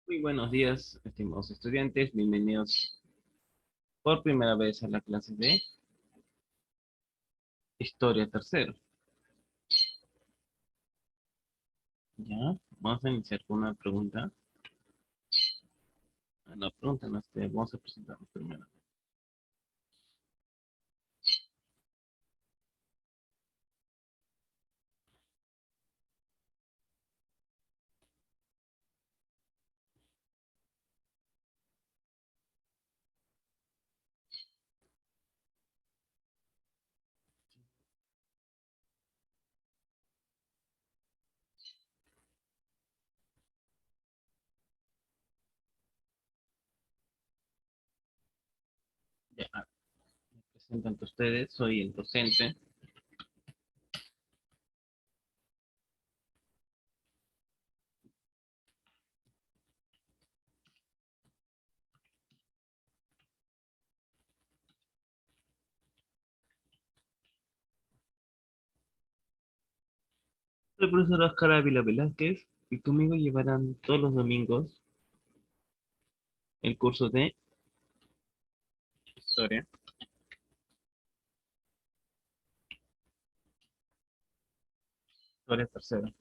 Muy buenos días, estimados estudiantes. Bienvenidos por primera vez a la clase de Historia Tercero. Ya, vamos a iniciar con una pregunta. La pregunta no vamos a presentarnos primero. Ya, me presento ante ustedes. Soy el docente. Soy el profesor Oscar Ávila Velázquez y conmigo llevarán todos los domingos el curso de Historia, Historia Tercero.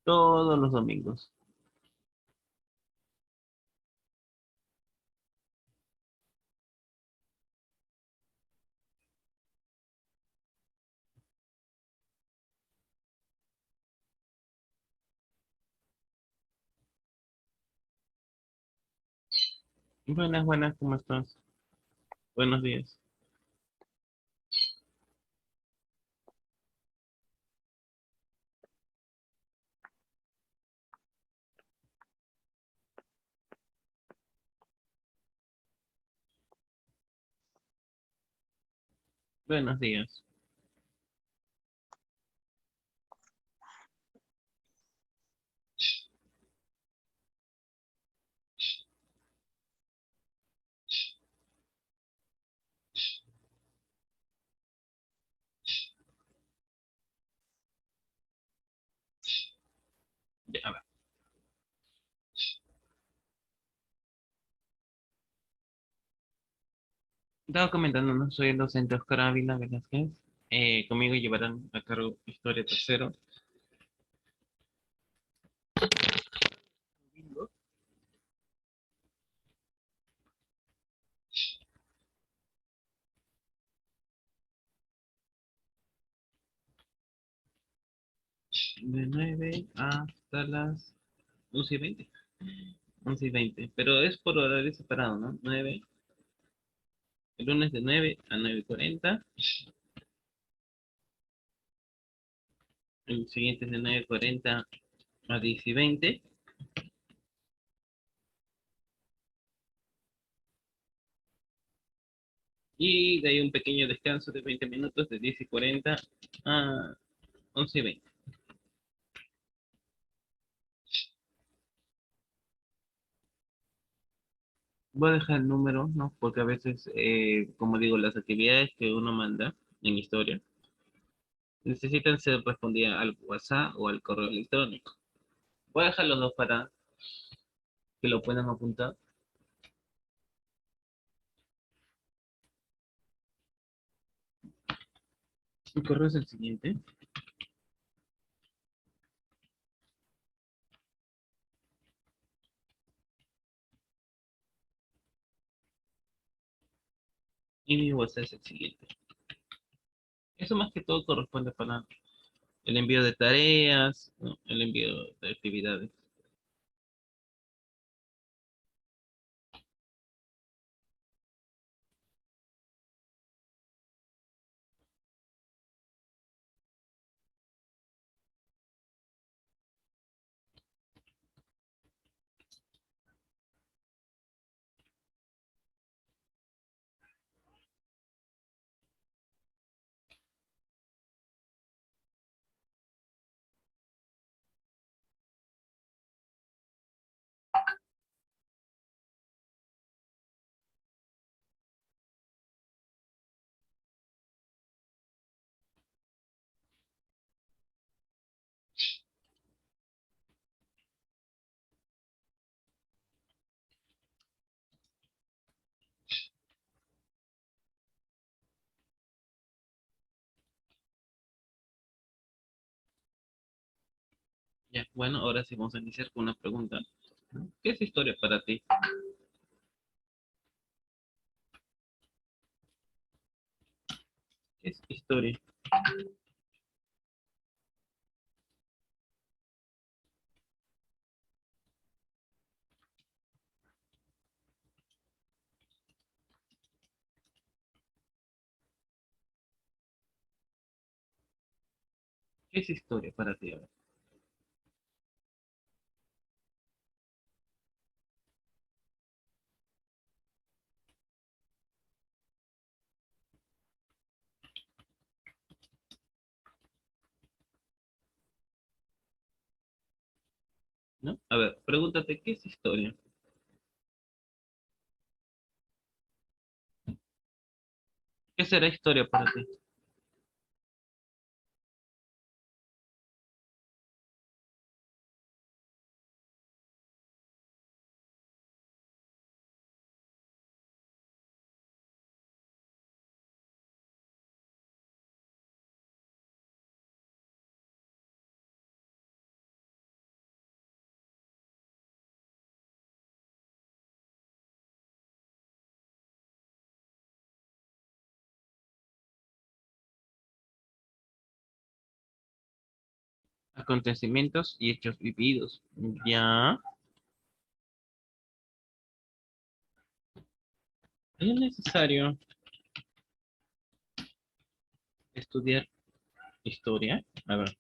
Todos los domingos. Buenas, buenas, ¿cómo estás? Buenos días. Buenos días. Ya, a ver. Estaba comentando, ¿no? Soy el docente Oscar Ávila Velázquez. Conmigo llevarán a cargo Historia Tercero. Domingo, de 9 hasta las 11:20. 11:20. Pero es por horario separado, ¿no? El lunes de 9 a 9:40. El siguiente es de 9:40 a 10:20. Y de ahí un pequeño descanso de 20 minutos de 10:40 a 11:20. Voy a dejar el número, ¿no? Porque a veces, como digo, las actividades que uno manda en historia necesitan ser respondidas al WhatsApp o al correo electrónico. Voy a dejar los dos para que lo puedan apuntar. Mi correo es el siguiente. Y mi WhatsApp es el siguiente. Eso más que todo corresponde para el envío de tareas, ¿no? El envío de actividades. Ya, bueno, ahora sí vamos a iniciar con una pregunta, ¿no? ¿Qué es historia para ti? ¿Qué es historia? ¿Qué es historia para ti? A ver, ¿no? A ver, pregúntate, ¿qué es historia? ¿Qué será historia para ti? Acontecimientos y hechos vividos. Ya, es necesario estudiar historia. A ver,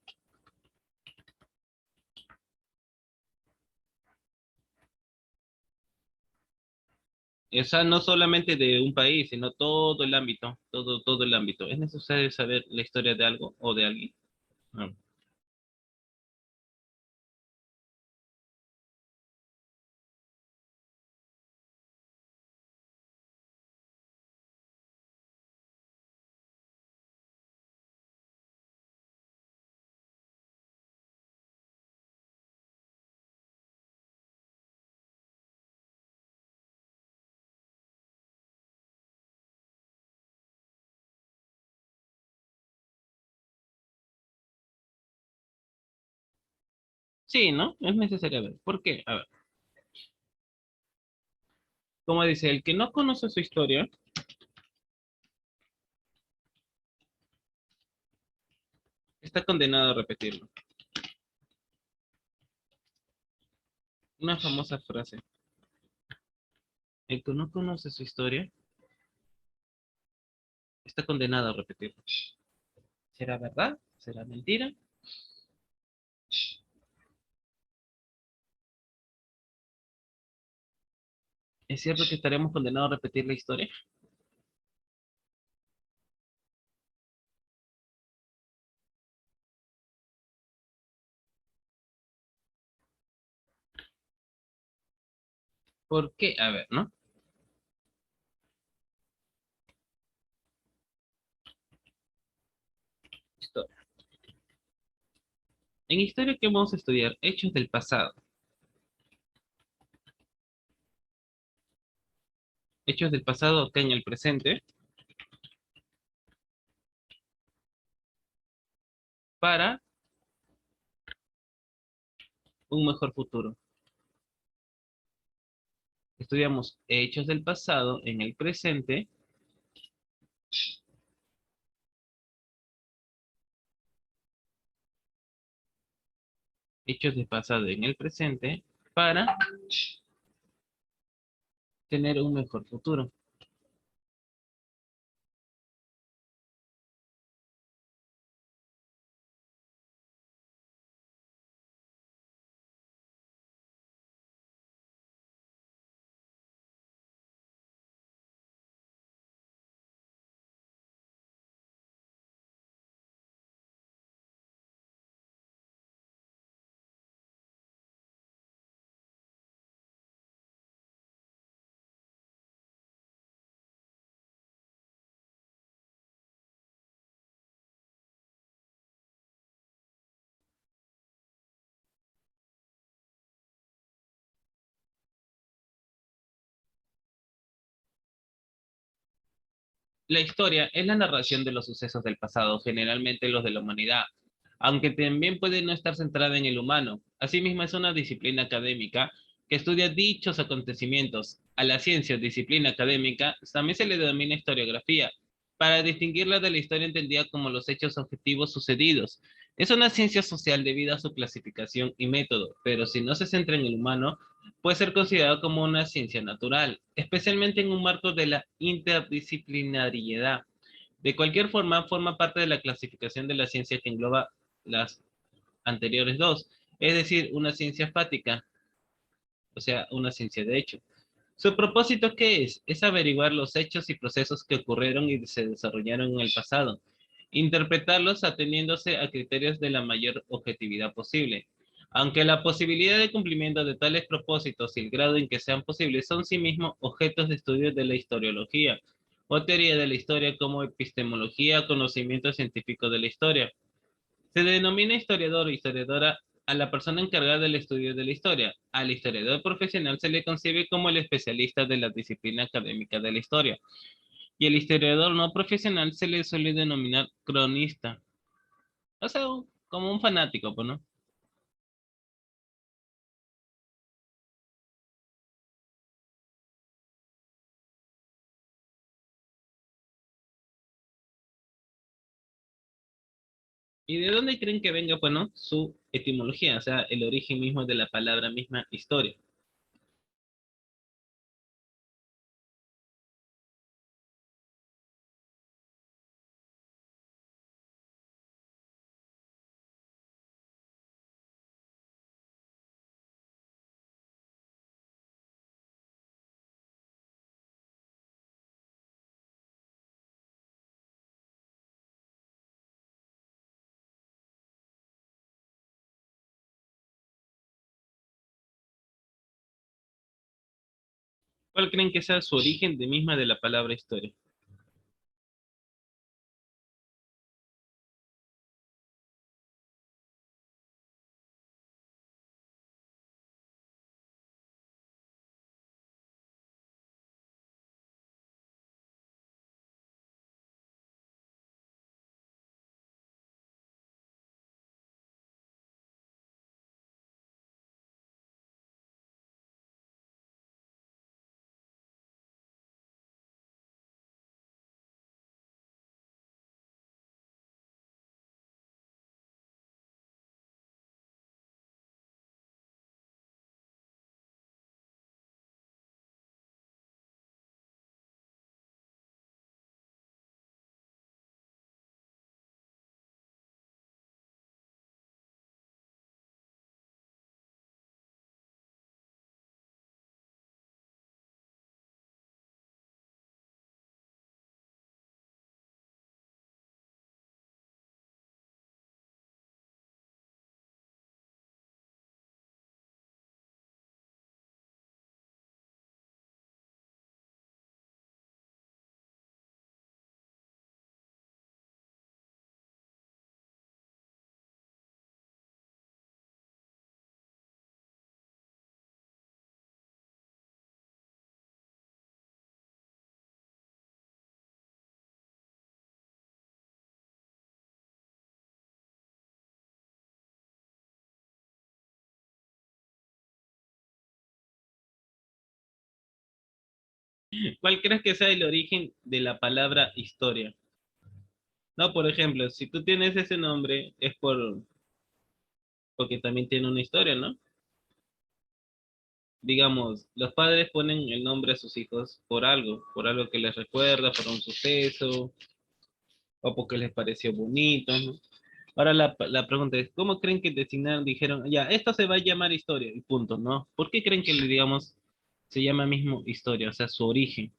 esa no solamente de un país, sino todo el ámbito, todo el ámbito. ¿Es necesario saber la historia de algo o de alguien? Ah, sí, ¿no? Es necesario ver. ¿Por qué? A ver, como dice, el que no conoce su historia está condenado a repetirlo. Una famosa frase. El que no conoce su historia está condenado a repetirlo. ¿Será verdad? ¿Será mentira? ¿Es cierto que estaremos condenados a repetir la historia? ¿Por qué? A ver, ¿no? Historia. En historia, ¿qué vamos a estudiar? Hechos del pasado. Hechos del pasado acá en el presente para un mejor futuro. Estudiamos hechos del pasado en el presente, hechos del pasado en el presente para tener un mejor futuro. La historia es la narración de los sucesos del pasado, generalmente los de la humanidad, aunque también puede no estar centrada en el humano. Asimismo, es una disciplina académica que estudia dichos acontecimientos. A la ciencia o disciplina académica también se le denomina historiografía, para distinguirla de la historia entendida como los hechos objetivos sucedidos. Es una ciencia social debido a su clasificación y método, pero si no se centra en el humano, puede ser considerado como una ciencia natural, especialmente en un marco de la interdisciplinariedad. De cualquier forma, forma parte de la clasificación de la ciencia que engloba las anteriores dos, es decir, una ciencia fática, o sea, una ciencia de hecho. ¿Su propósito qué es? Es averiguar los hechos y procesos que ocurrieron y se desarrollaron en el pasado, interpretarlos ateniéndose a criterios de la mayor objetividad posible. Aunque la posibilidad de cumplimiento de tales propósitos y el grado en que sean posibles son sí mismos objetos de estudio de la historiología o teoría de la historia como epistemología, conocimiento científico de la historia. Se denomina historiador o historiadora a la persona encargada del estudio de la historia. Al historiador profesional se le concibe como el especialista de la disciplina académica de la historia. Y el historiador no profesional se le suele denominar cronista. O sea, como un fanático, pues, ¿no? ¿Y de dónde creen que venga, pues, no? Su etimología, o sea, el origen mismo de la palabra misma historia. ¿Cuál creen que sea su origen de misma de la palabra historia? ¿Cuál crees que sea el origen de la palabra historia? No, por ejemplo, si tú tienes ese nombre, es porque también tiene una historia, ¿no? Digamos, los padres ponen el nombre a sus hijos por algo que les recuerda, por un suceso, o porque les pareció bonito, ¿no? Ahora la pregunta es, ¿cómo creen que designaron, dijeron, ya, esto se va a llamar historia, y punto, ¿no? ¿Por qué creen que le digamos, se llama mismo historia, o sea, su origen?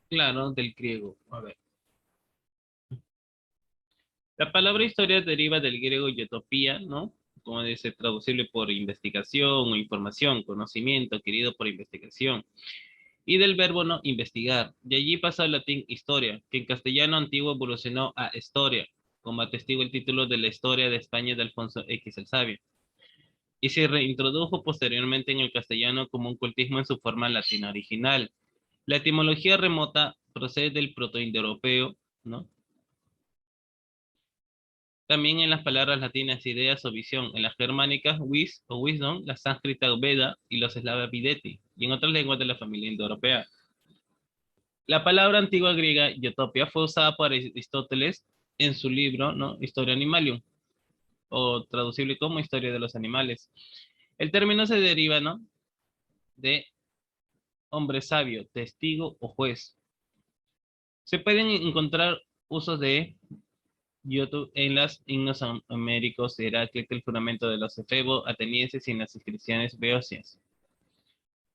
Claro, del griego. A ver. La palabra historia deriva del griego yotopía, ¿no? Como dice, traducible por investigación o información, conocimiento adquirido por investigación. Y del verbo no investigar. De allí pasa al latín historia, que en castellano antiguo evolucionó a historia, como atestigua el título de la historia de España de Alfonso X el Sabio. Y se reintrodujo posteriormente en el castellano como un cultismo en su forma latina original. La etimología remota procede del protoindoeuropeo, ¿no? También en las palabras latinas ideas o visión, en las germánicas vis o wisdom, la sánscrita veda y los eslavos videti, y en otras lenguas de la familia indoeuropea. La palabra antigua griega "iotopia" fue usada por Aristóteles en su libro, ¿no? Historia Animalium, o traducible como Historia de los Animales. El término se deriva, ¿no? De hombre sabio, testigo o juez. Se pueden encontrar usos de YouTube en los himnos homéricos de Heráclito, el juramento de los efebos atenienses y en las inscripciones beocias.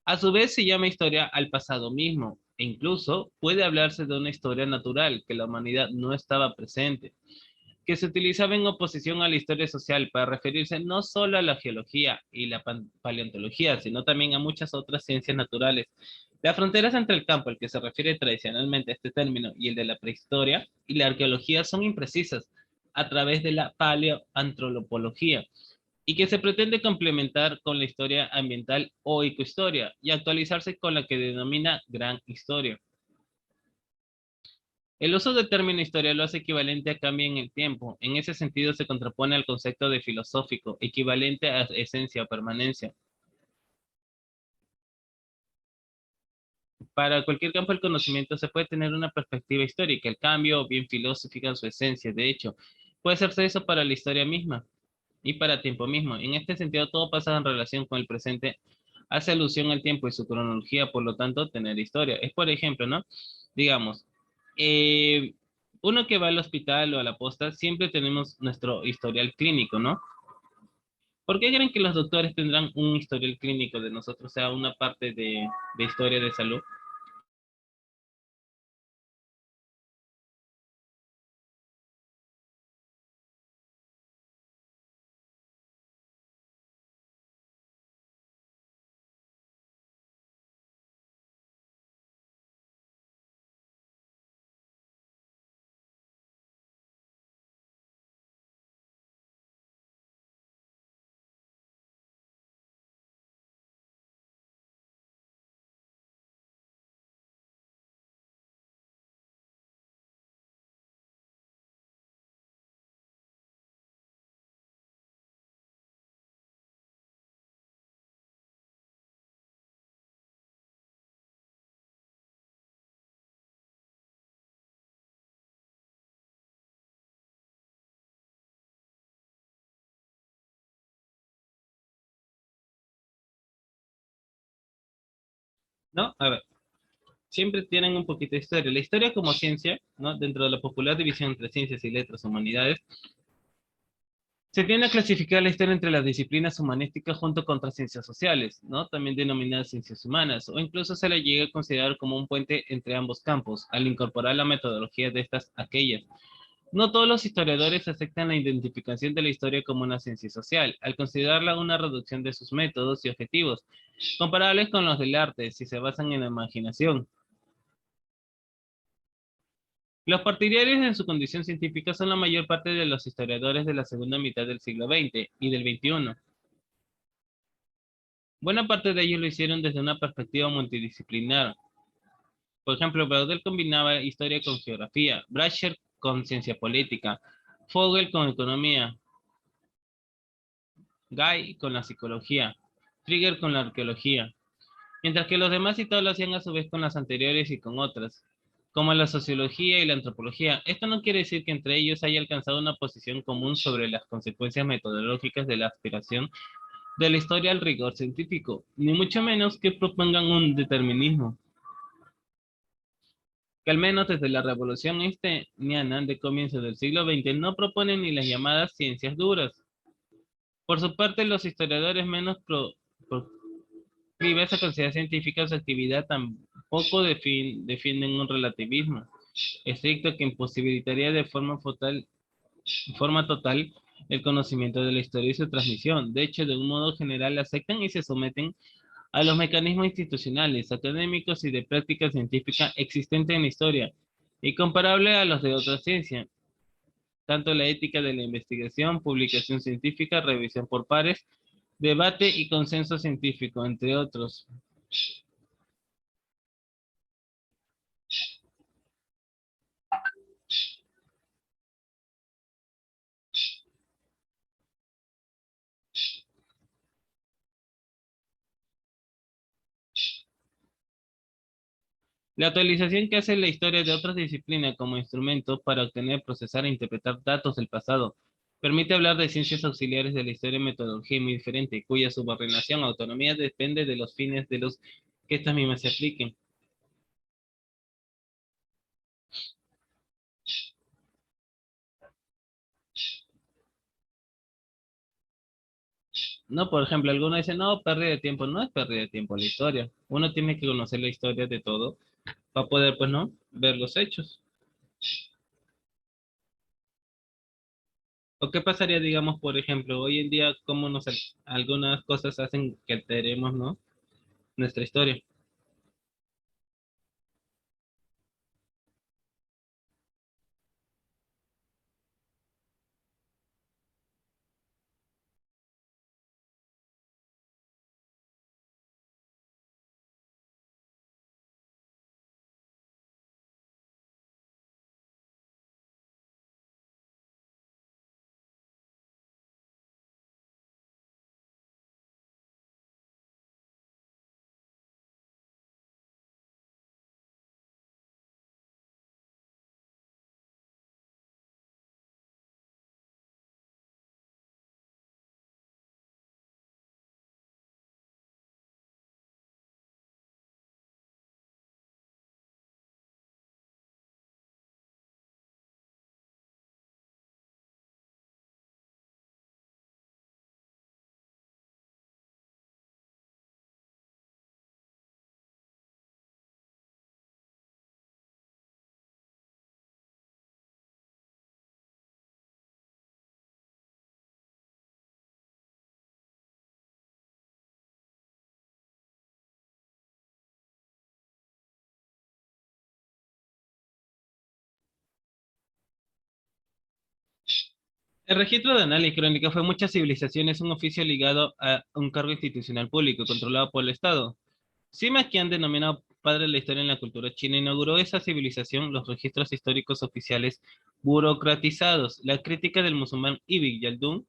A su vez se llama historia al pasado mismo, e incluso puede hablarse de una historia natural que la humanidad no estaba presente, que se utilizaba en oposición a la historia social para referirse no solo a la geología y la paleontología, sino también a muchas otras ciencias naturales. Las fronteras entre el campo al que se refiere tradicionalmente este término y el de la prehistoria y la arqueología son imprecisas a través de la paleoantropología y que se pretende complementar con la historia ambiental o ecohistoria y actualizarse con la que denomina gran historia. El uso del término historia lo hace equivalente a cambio en el tiempo. En ese sentido se contrapone al concepto de filosófico, equivalente a esencia o permanencia. Para cualquier campo del conocimiento se puede tener una perspectiva histórica, el cambio o bien filosófica en su esencia. De hecho, puede hacerse eso para la historia misma y para tiempo mismo. En este sentido, todo pasa en relación con el presente, hace alusión al tiempo y su cronología, por lo tanto, tener historia. Es por ejemplo, ¿no? Digamos, eh, uno que va al hospital o a la posta, siempre tenemos nuestro historial clínico, ¿no? ¿Por qué creen que los doctores tendrán un historial clínico de nosotros, o sea, una parte de historia de salud? ¿No? A ver, siempre tienen un poquito de historia. La historia como ciencia, ¿no? Dentro de la popular división entre ciencias y letras humanidades, se tiende a clasificar la historia entre las disciplinas humanísticas junto con otras ciencias sociales, ¿no? También denominadas ciencias humanas, o incluso se la llega a considerar como un puente entre ambos campos, al incorporar la metodología de estas a aquellas. No todos los historiadores aceptan la identificación de la historia como una ciencia social, al considerarla una reducción de sus métodos y objetivos, comparables con los del arte, si se basan en la imaginación. Los partidarios en su condición científica son la mayor parte de los historiadores de la segunda mitad del siglo XX y del XXI. Buena parte de ellos lo hicieron desde una perspectiva multidisciplinar. Por ejemplo, Braudel combinaba historia con geografía, Bracher con ciencia política, Vogel con economía, Guy con la psicología, Trigger con la arqueología, mientras que los demás y todos lo hacían a su vez con las anteriores y con otras, como la sociología y la antropología. Esto no quiere decir que entre ellos haya alcanzado una posición común sobre las consecuencias metodológicas de la aspiración de la historia al rigor científico, ni mucho menos que propongan un determinismo, que al menos desde la revolución esteniana de comienzo del siglo XX no proponen ni las llamadas ciencias duras. Por su parte, los historiadores menos proclives a considerar científica su actividad tampoco tampoco defienden un relativismo estricto que imposibilitaría de forma total el conocimiento de la historia y su transmisión. De hecho, de un modo general, aceptan y se someten a los mecanismos institucionales, académicos y de práctica científica existentes en la historia y comparable a los de otra ciencia, tanto la ética de la investigación, publicación científica, revisión por pares, debate y consenso científico, entre otros. La utilización que hace la historia de otras disciplinas como instrumento para obtener, procesar e interpretar datos del pasado permite hablar de ciencias auxiliares de la historia en metodología muy diferente, cuya subordinación o autonomía depende de los fines de los que estas mismas se apliquen. No, por ejemplo, algunos dicen, no, pérdida de tiempo. No es pérdida de tiempo la historia. Uno tiene que conocer la historia de todo para poder, pues, ¿no? Ver los hechos. ¿O qué pasaría, digamos, por ejemplo, hoy en día, cómo algunas cosas hacen que alteremos, ¿no? Nuestra historia. El registro de anal y crónica fue en muchas civilizaciones un oficio ligado a un cargo institucional público controlado por el Estado. Sima Qian, denominado padre de la historia en la cultura china, inauguró esa civilización los registros históricos oficiales burocratizados. La crítica del musulmán Ibn Yaldun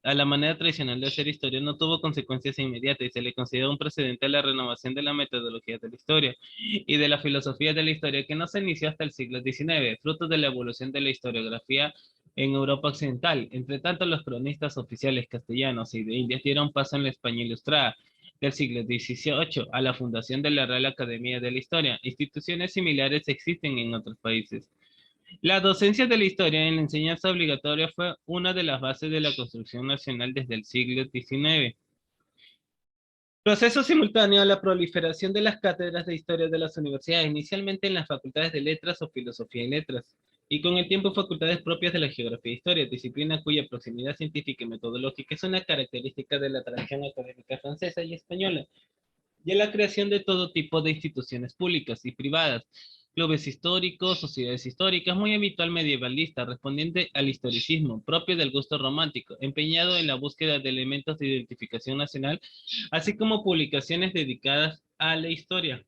a la manera tradicional de hacer historia no tuvo consecuencias inmediatas y se le considera un precedente a la renovación de la metodología de la historia y de la filosofía de la historia que no se inició hasta el siglo XIX, fruto de la evolución de la historiografía en Europa Occidental. Entre tanto, los cronistas oficiales castellanos y de Indias dieron paso en la España ilustrada del siglo XVIII a la fundación de la Real Academia de la Historia. Instituciones similares existen en otros países. La docencia de la historia en la enseñanza obligatoria fue una de las bases de la construcción nacional desde el siglo XIX. Proceso simultáneo a la proliferación de las cátedras de historia de las universidades, inicialmente en las facultades de letras o filosofía y letras, y con el tiempo facultades propias de la geografía e historia, disciplina cuya proximidad científica y metodológica es una característica de la tradición académica francesa y española, y a la creación de todo tipo de instituciones públicas y privadas, clubes históricos, sociedades históricas, muy habitual medievalista, respondiente al historicismo, propio del gusto romántico, empeñado en la búsqueda de elementos de identificación nacional, así como publicaciones dedicadas a la historia.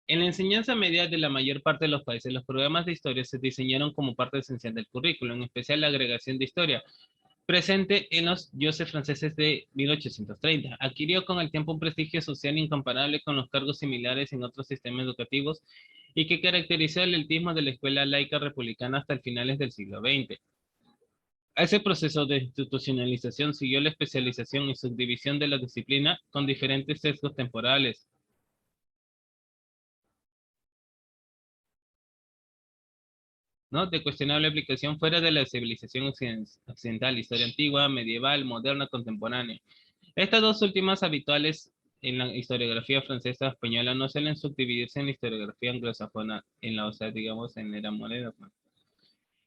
En la enseñanza media de la mayor parte de los países, los programas de historia se diseñaron como parte esencial del currículo, en especial la agregación de historia, presente en los dioses franceses de 1830. Adquirió con el tiempo un prestigio social incomparable con los cargos similares en otros sistemas educativos y que caracterizó el elitismo de la escuela laica republicana hasta el finales del siglo XX. A ese proceso de institucionalización siguió la especialización y subdivisión de la disciplina con diferentes sesgos temporales, ¿no? De cuestionable aplicación fuera de la civilización occidental, historia antigua, medieval, moderna, contemporánea. Estas dos últimas habituales en la historiografía francesa o española no suelen subdividirse en la historiografía anglosajona, en la, o sea, digamos, en la era moderna.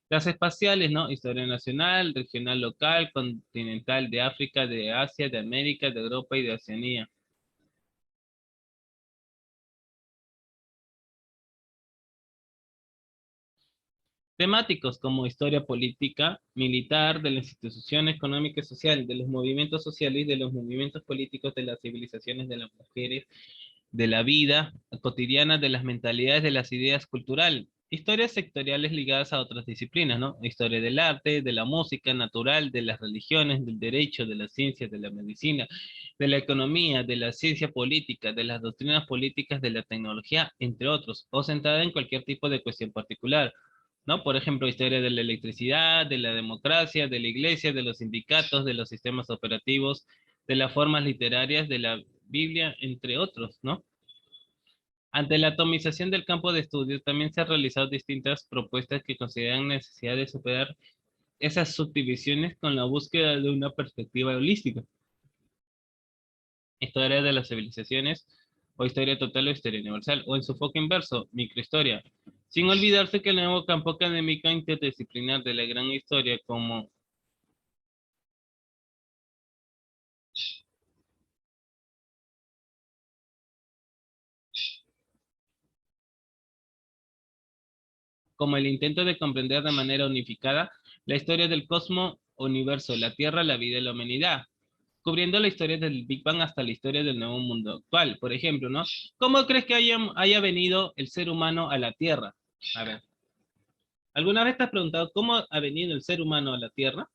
Las espaciales, ¿no? Historia nacional, regional, local, continental, de África, de Asia, de América, de Europa y de Oceanía. Temáticos como historia política, militar, de la institución económica y social, de los movimientos sociales y de los movimientos políticos, de las civilizaciones de las mujeres, de la vida cotidiana, de las mentalidades, de las ideas cultural. Historias sectoriales ligadas a otras disciplinas, ¿no? Historia del arte, de la música natural, de las religiones, del derecho, de las ciencias, de la medicina, de la economía, de la ciencia política, de las doctrinas políticas, de la tecnología, entre otros, o centrada en cualquier tipo de cuestión particular. ¿No? Por ejemplo, historia de la electricidad, de la democracia, de la iglesia, de los sindicatos, de los sistemas operativos, de las formas literarias, de la Biblia, entre otros, ¿no? Ante la atomización del campo de estudio, también se han realizado distintas propuestas que consideran necesidad de superar esas subdivisiones con la búsqueda de una perspectiva holística. Historia de las civilizaciones, o historia total o historia universal, o en su foco inverso, microhistoria. Sin olvidarse que el nuevo campo académico interdisciplinar de la gran historia como el intento de comprender de manera unificada la historia del cosmos, universo, la Tierra, la vida y la humanidad, cubriendo la historia del Big Bang hasta la historia del nuevo mundo actual. Por ejemplo, ¿no? ¿Cómo crees que haya venido el ser humano a la Tierra? A ver, ¿alguna vez te has preguntado cómo ha venido el ser humano a la Tierra?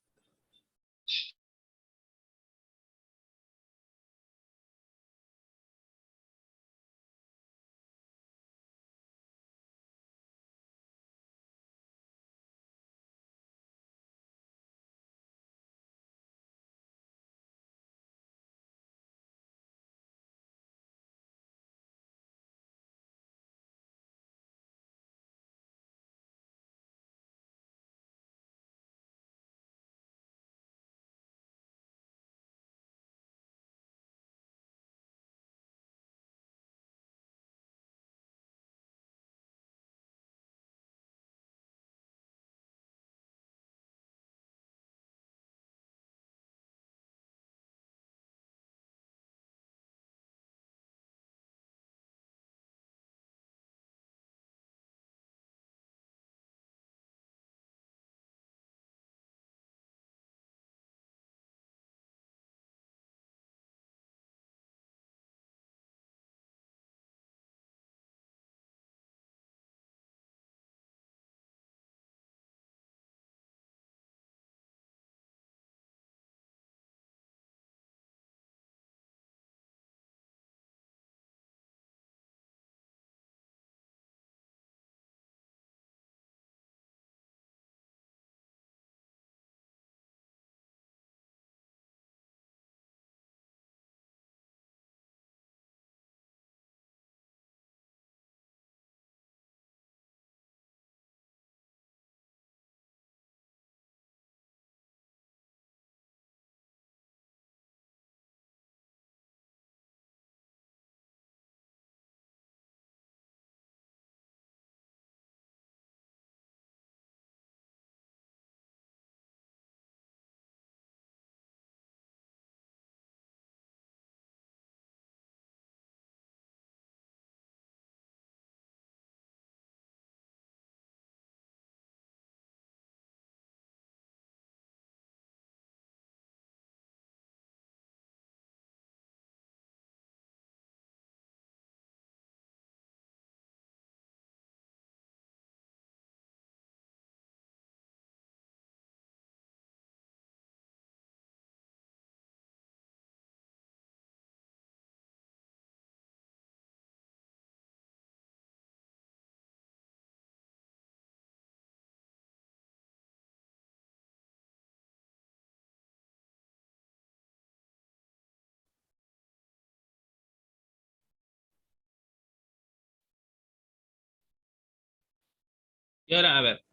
Y ahora, a ver,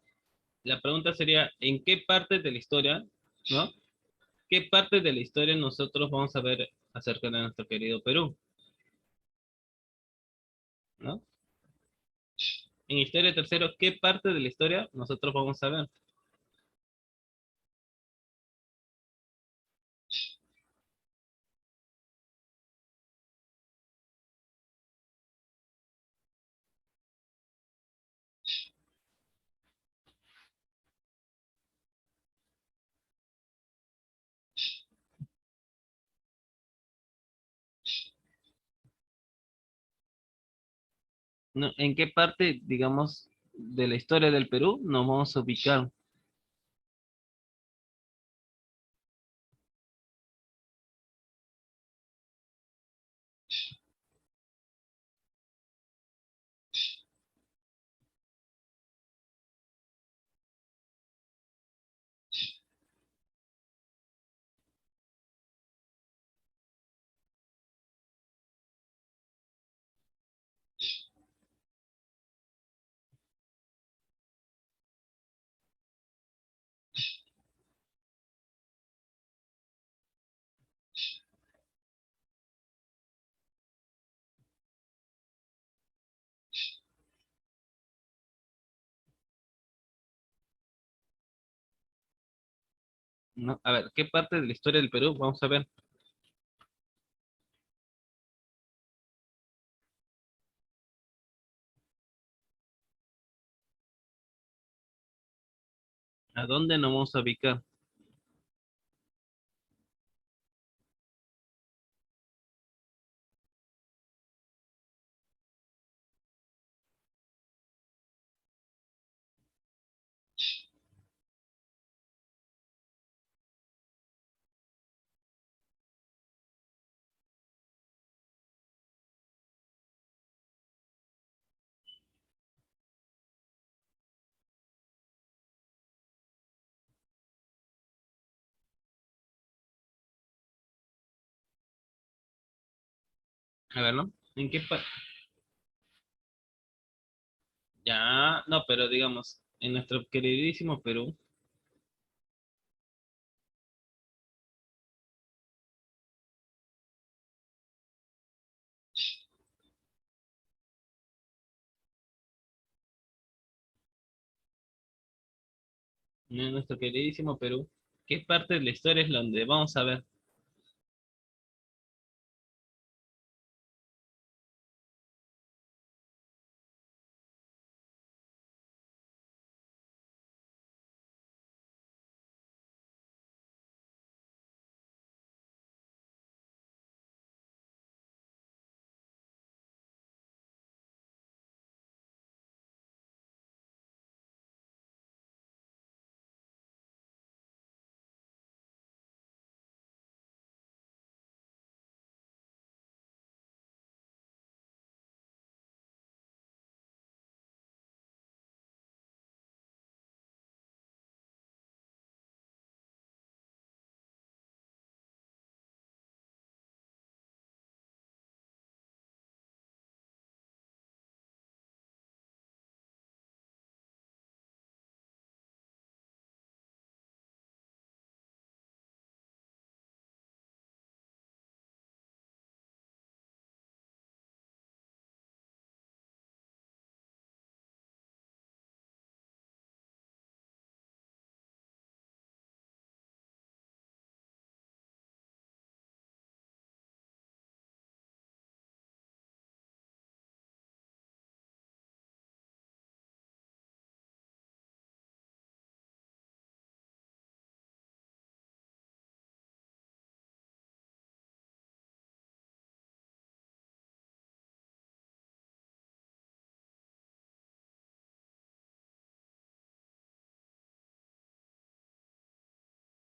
la pregunta sería, ¿en qué parte de la historia, ¿no? ¿Qué parte de la historia nosotros vamos a ver acerca de nuestro querido Perú, ¿no? En Historia Tercero, ¿qué parte de la historia nosotros vamos a ver? ¿No? ¿En qué parte, digamos, de la historia del Perú nos vamos a ubicar? ¿No? A ver, ¿qué parte de la historia del Perú vamos a ver? ¿A dónde nos vamos a ubicar? A ver, ¿no? ¿En qué parte? Ya, no, pero digamos, en nuestro queridísimo Perú, en nuestro queridísimo Perú, ¿qué parte de la historia es donde vamos a ver?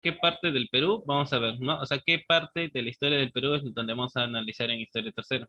¿Qué parte del Perú vamos a ver, ¿no? O sea, ¿qué parte de la historia del Perú es donde vamos a analizar en Historia Tercera?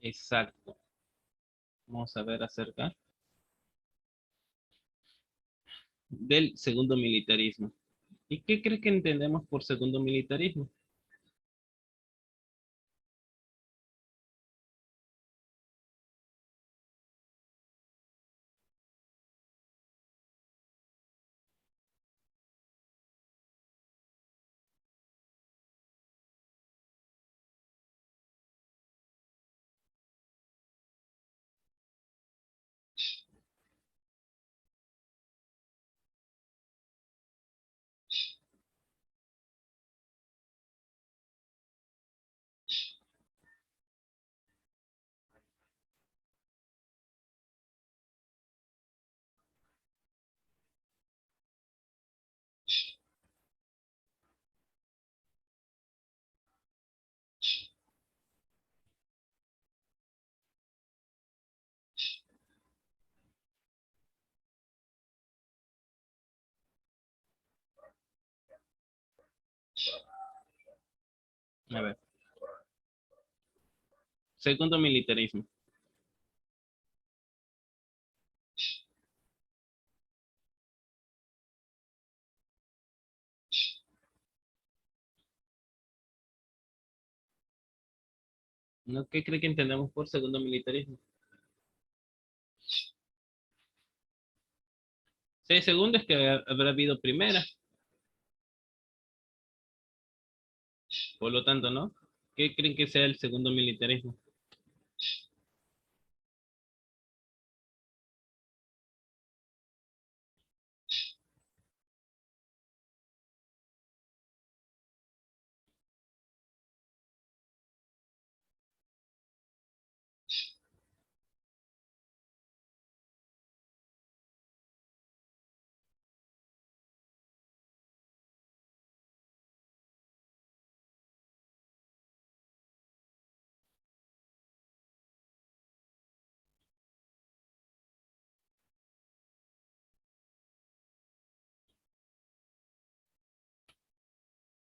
Exacto. Vamos a ver acerca del segundo militarismo. ¿Y qué crees que entendemos por segundo militarismo? A ver, segundo militarismo. ¿No? ¿Qué cree que entendemos por segundo militarismo? Sí, segundo es que habrá habido primera, por lo tanto, ¿no? ¿Qué creen que sea el segundo militarismo?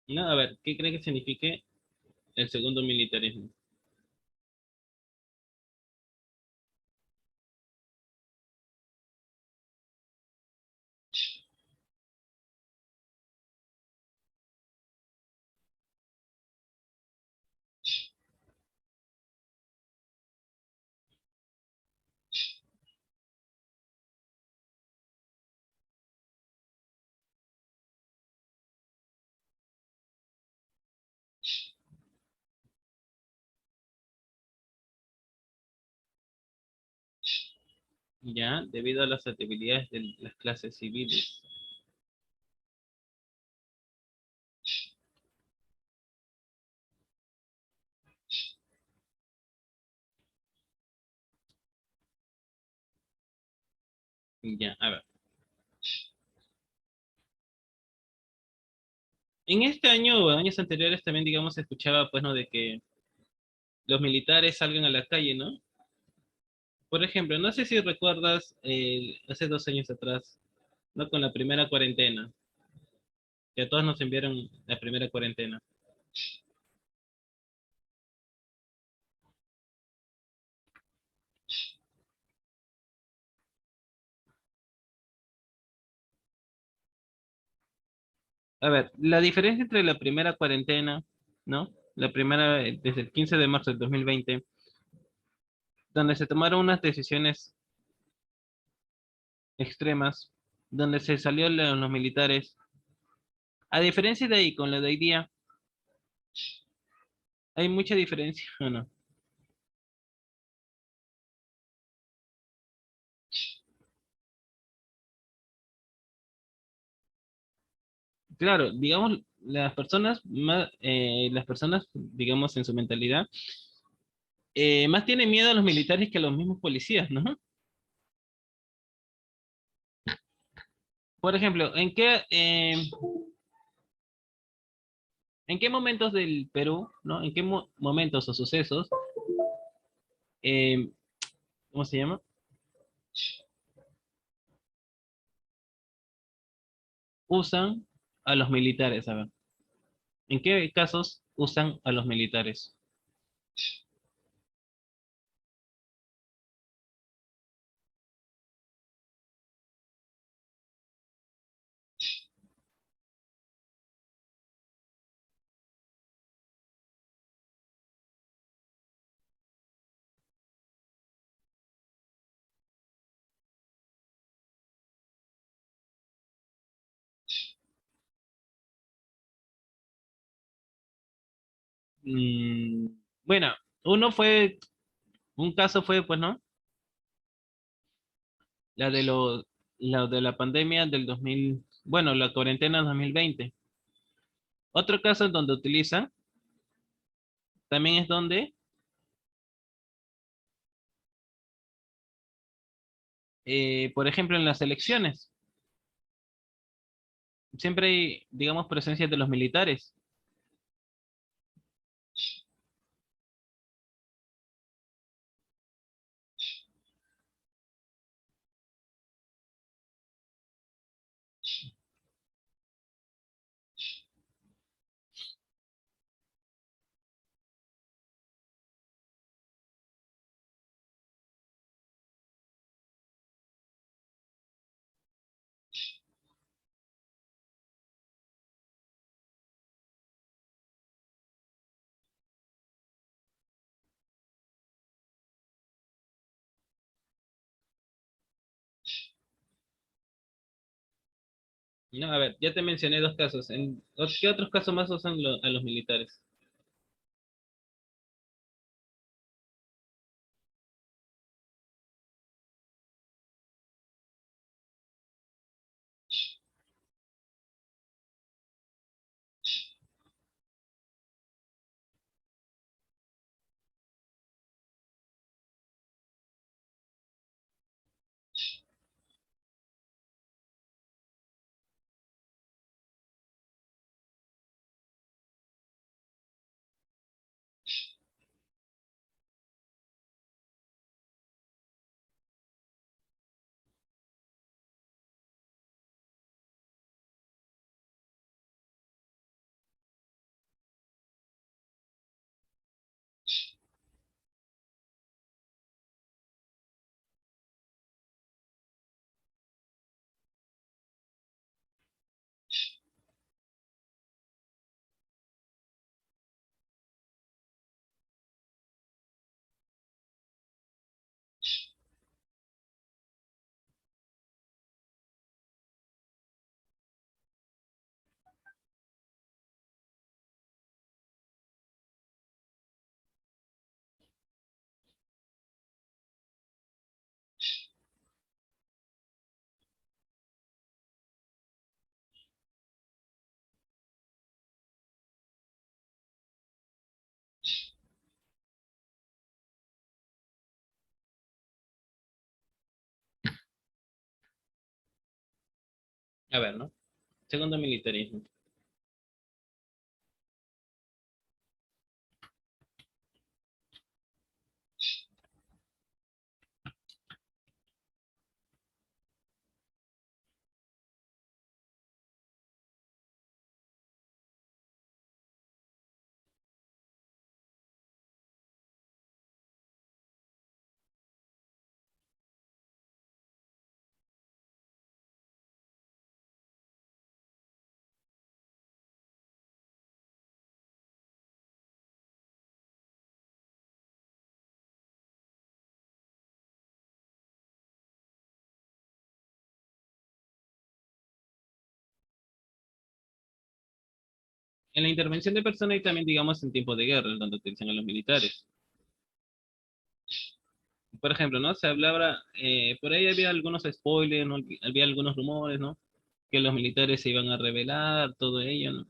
No, a ver, ¿qué cree que signifique el segundo militarismo? Ya, debido a las actividades de las clases civiles. Ya, a ver. En este año o años anteriores también, digamos, se escuchaba, pues, ¿no? De que los militares salgan a la calle, ¿no? Por ejemplo, no sé si recuerdas hace 2 años atrás, ¿no? Con la primera cuarentena, que a todos nos enviaron la primera cuarentena. A ver, la diferencia entre la primera cuarentena, ¿no? La primera, desde el 15 de marzo del 2020, donde se tomaron unas decisiones extremas, donde se salió los militares. A diferencia de ahí, con la de hoy día, hay mucha diferencia, ¿o no? Claro, digamos, las personas, digamos, en su mentalidad, más tienen miedo a los militares que a los mismos policías, ¿no? Por ejemplo, en qué momentos del Perú, ¿no? ¿En qué momentos o sucesos, eh, ¿cómo se llama? Usan a los militares, a ver. ¿En qué casos usan a los militares? Mm, bueno, uno fue, un caso fue, pues, ¿no? La de la de la pandemia del 2000, bueno, la cuarentena 2020. Otro caso en donde utilizan, también es donde, por ejemplo, en las elecciones, siempre hay, digamos, presencia de los militares. No, a ver, ya te mencioné dos casos. ¿Qué otros casos más usan a los militares? A ver, ¿no? Segundo militarismo. En la intervención de personas y también, digamos, en tiempos de guerra, donde utilizan a los militares. Por ejemplo, ¿no? Se hablaba, por ahí había algunos spoilers, ¿no? Había algunos rumores, ¿no? Que los militares se iban a rebelar, todo ello, ¿no?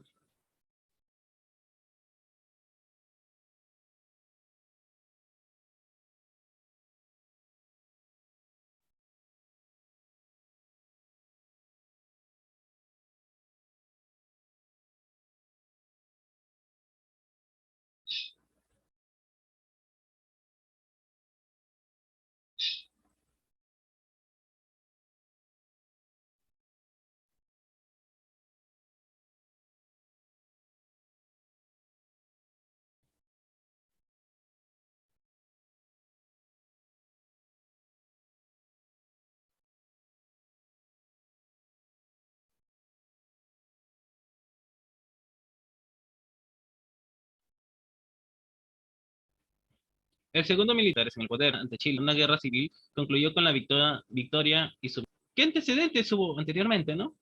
El segundo militar en el poder ante Chile, una guerra civil, concluyó con la victoria y su... ¿Qué antecedentes hubo anteriormente, no?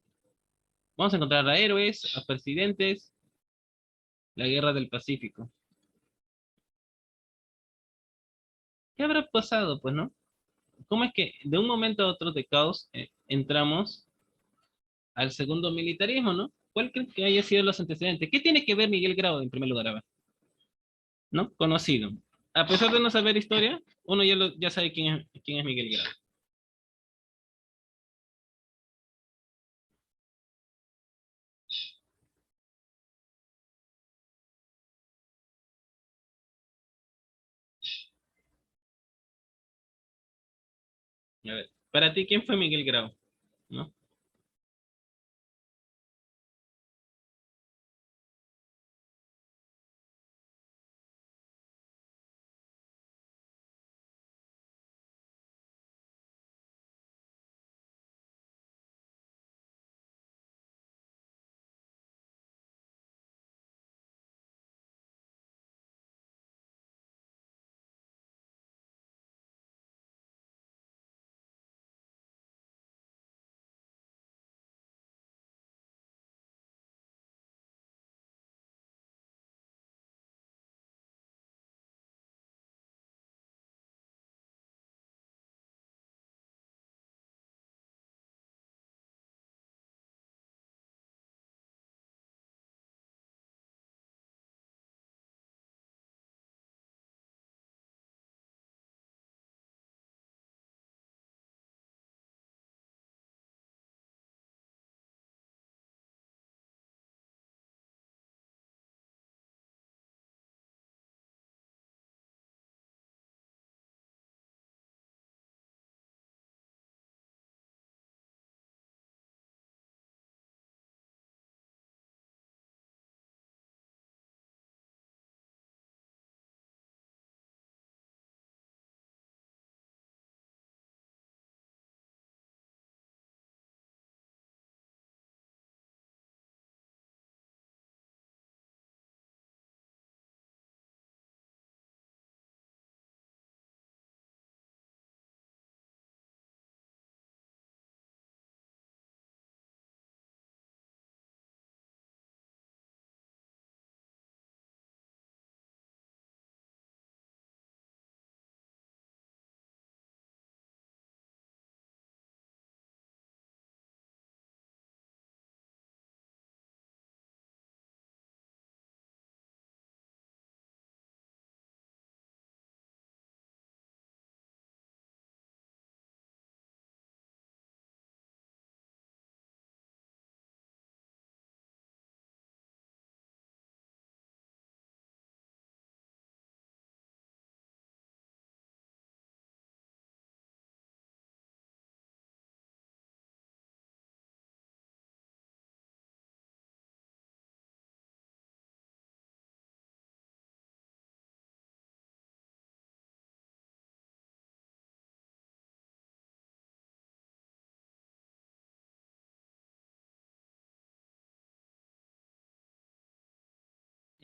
Vamos a encontrar a héroes, a presidentes, la guerra del Pacífico. ¿Qué habrá pasado, pues, no? ¿Cómo es que de un momento a otro de caos entramos al segundo militarismo, ¿no? ¿Cuál creen que haya sido los antecedentes? ¿Qué tiene que ver Miguel Grau en primer lugar? A ver, ¿no? Conocido. A pesar de no saber historia, uno ya sabe quién es Miguel Grau. A ver, para ti, ¿quién fue Miguel Grau? ¿No?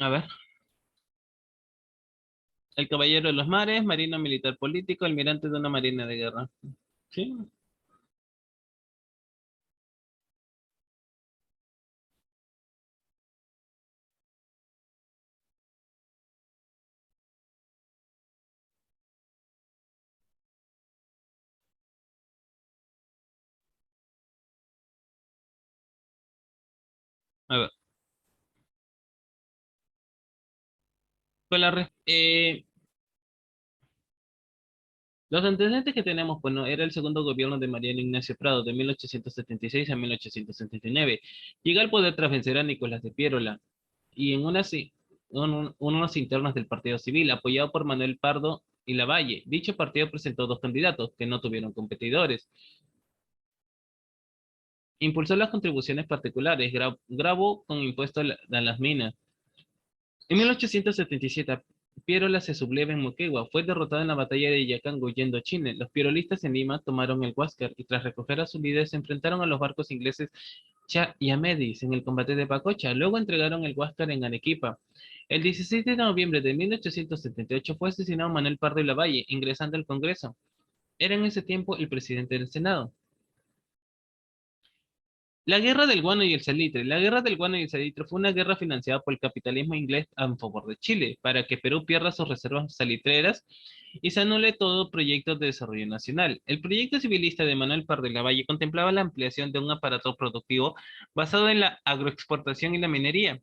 A ver, el caballero de los mares, marino militar político, almirante de una marina de guerra. Sí, a ver. Pues los antecedentes que tenemos, bueno, era el segundo gobierno de Mariano Ignacio Prado, de 1876 a 1879. Llega al poder tras vencer a Nicolás de Piérola y en unas internas del Partido Civil, apoyado por Manuel Pardo y Lavalle. Dicho partido presentó dos candidatos que no tuvieron competidores. Impulsó las contribuciones particulares, grabó con impuestos a las minas. En 1877, Pierola se subleva en Moquegua. Fue derrotado en la batalla de Yacango huyendo a Chile. Los pierolistas en Lima tomaron el Huáscar y tras recoger a sus líderes se enfrentaron a los barcos ingleses Cha y Amédis en el combate de Pacocha. Luego entregaron el Huáscar en Arequipa. El 16 de noviembre de 1878 fue asesinado Manuel Pardo y Lavalle, ingresando al Congreso. Era en ese tiempo el presidente del Senado. La guerra del guano y el salitre. La guerra del guano y el salitre fue una guerra financiada por el capitalismo inglés a favor de Chile, para que Perú pierda sus reservas salitreras y se anule todo proyecto de desarrollo nacional. El proyecto civilista de Manuel Pardo y Lavalle contemplaba la ampliación de un aparato productivo basado en la agroexportación y la minería.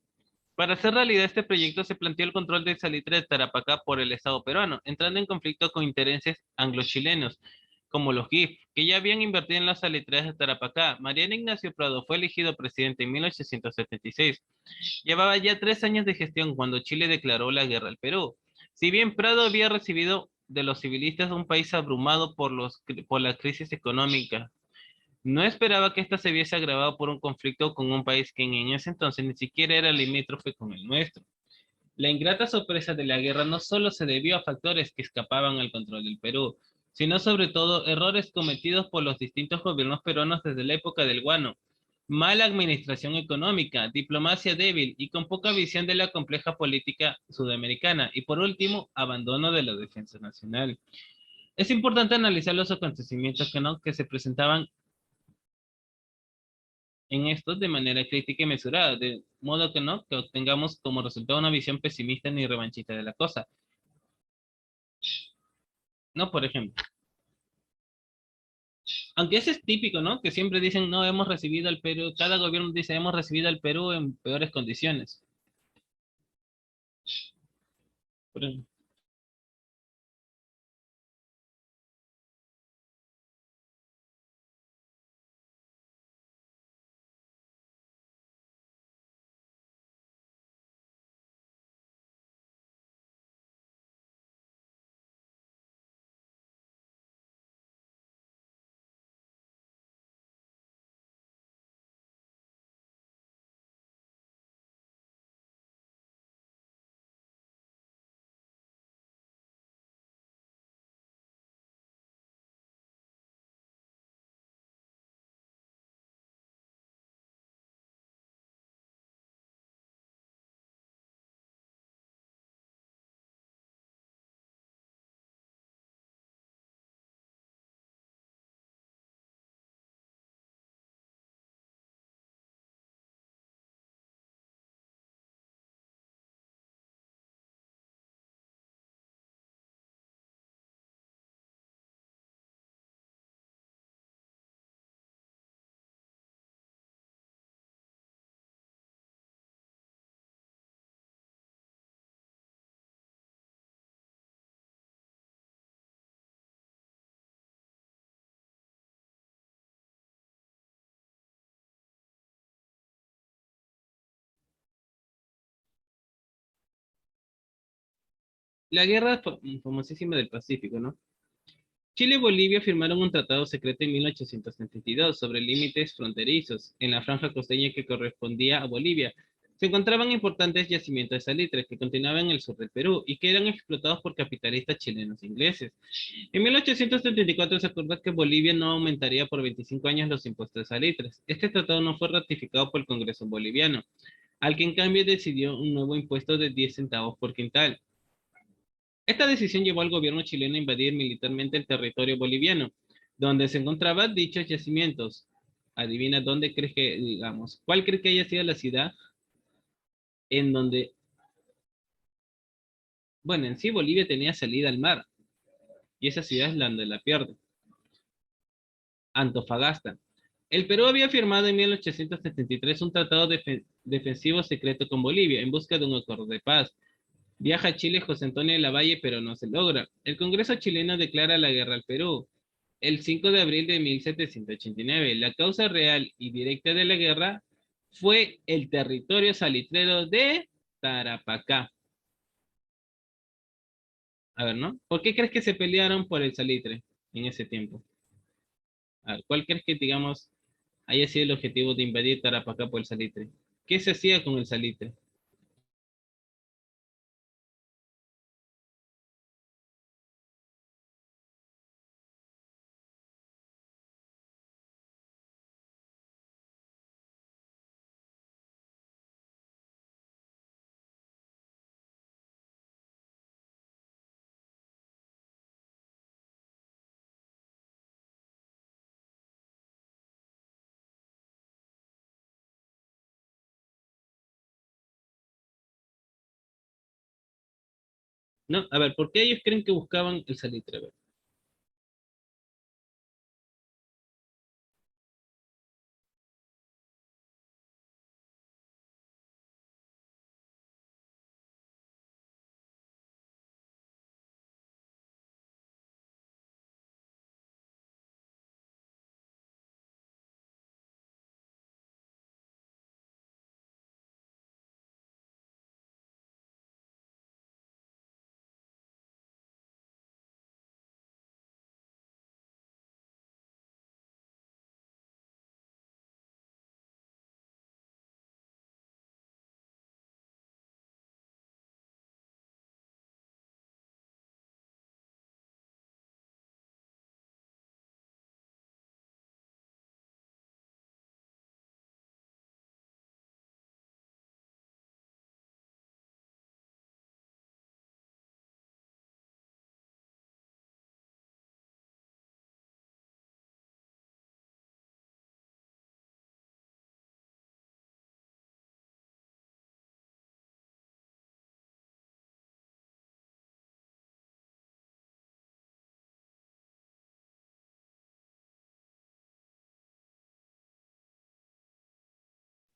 Para hacer realidad este proyecto se planteó el control del salitre de Tarapacá por el Estado peruano, entrando en conflicto con intereses anglo-chilenos, como los GIF, que ya habían invertido en las salitreras de Tarapacá. Mariano Ignacio Prado fue elegido presidente en 1876. Llevaba ya 3 años de gestión cuando Chile declaró la guerra al Perú. Si bien Prado había recibido de los civilistas un país abrumado por la crisis económica, no esperaba que esta se viese agravado por un conflicto con un país que en ese entonces ni siquiera era limítrofe con el nuestro. La ingrata sorpresa de la guerra no solo se debió a factores que escapaban al control del Perú, sino sobre todo errores cometidos por los distintos gobiernos peruanos desde la época del Guano. Mala administración económica, diplomacia débil y con poca visión de la compleja política sudamericana. Y por último, abandono de la defensa nacional. Es importante analizar los acontecimientos que se presentaban en estos de manera crítica y mesurada, de modo que obtengamos como resultado una visión pesimista ni revanchista de la cosa. No, por ejemplo, aunque ese es típico, ¿no? Que siempre dicen, no, hemos recibido al Perú, cada gobierno dice, hemos recibido al Perú en peores condiciones. Por ejemplo, la guerra famosísima del Pacífico, ¿no? Chile y Bolivia firmaron un tratado secreto en 1872 sobre límites fronterizos en la franja costeña que correspondía a Bolivia. Se encontraban importantes yacimientos de salitre que continuaban en el sur del Perú y que eran explotados por capitalistas chilenos e ingleses. En 1874 se acordó que Bolivia no aumentaría por 25 años los impuestos de salitres. Este tratado no fue ratificado por el Congreso boliviano, al que en cambio decidió un nuevo impuesto de 10 centavos por quintal. Esta decisión llevó al gobierno chileno a invadir militarmente el territorio boliviano, donde se encontraban dichos yacimientos. Adivina dónde crees que, digamos, cuál crees que haya sido la ciudad en donde, bueno, en sí Bolivia tenía salida al mar, y esa ciudad es la donde la pierde, Antofagasta. El Perú había firmado en 1873 un tratado defensivo secreto con Bolivia en busca de un acuerdo de paz. Viaja a Chile José Antonio de la Valle, pero no se logra. El Congreso chileno declara la guerra al Perú el 5 de abril de 1789. La causa real y directa de la guerra fue el territorio salitrero de Tarapacá. A ver, ¿no? ¿Por qué crees que se pelearon por el salitre en ese tiempo? A ver, ¿cuál crees que, digamos, haya sido el objetivo de invadir Tarapacá por el salitre? ¿Qué se hacía con el salitre? No, a ver, ¿por qué ellos creen que buscaban el salitre? A ver.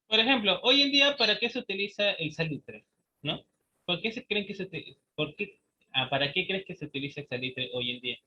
Por ejemplo, hoy en día, ¿para qué se utiliza el salitre? ¿No? ¿Por qué se creen que se utiliza? ¿Por qué, para qué crees que se utiliza el salitre hoy en día?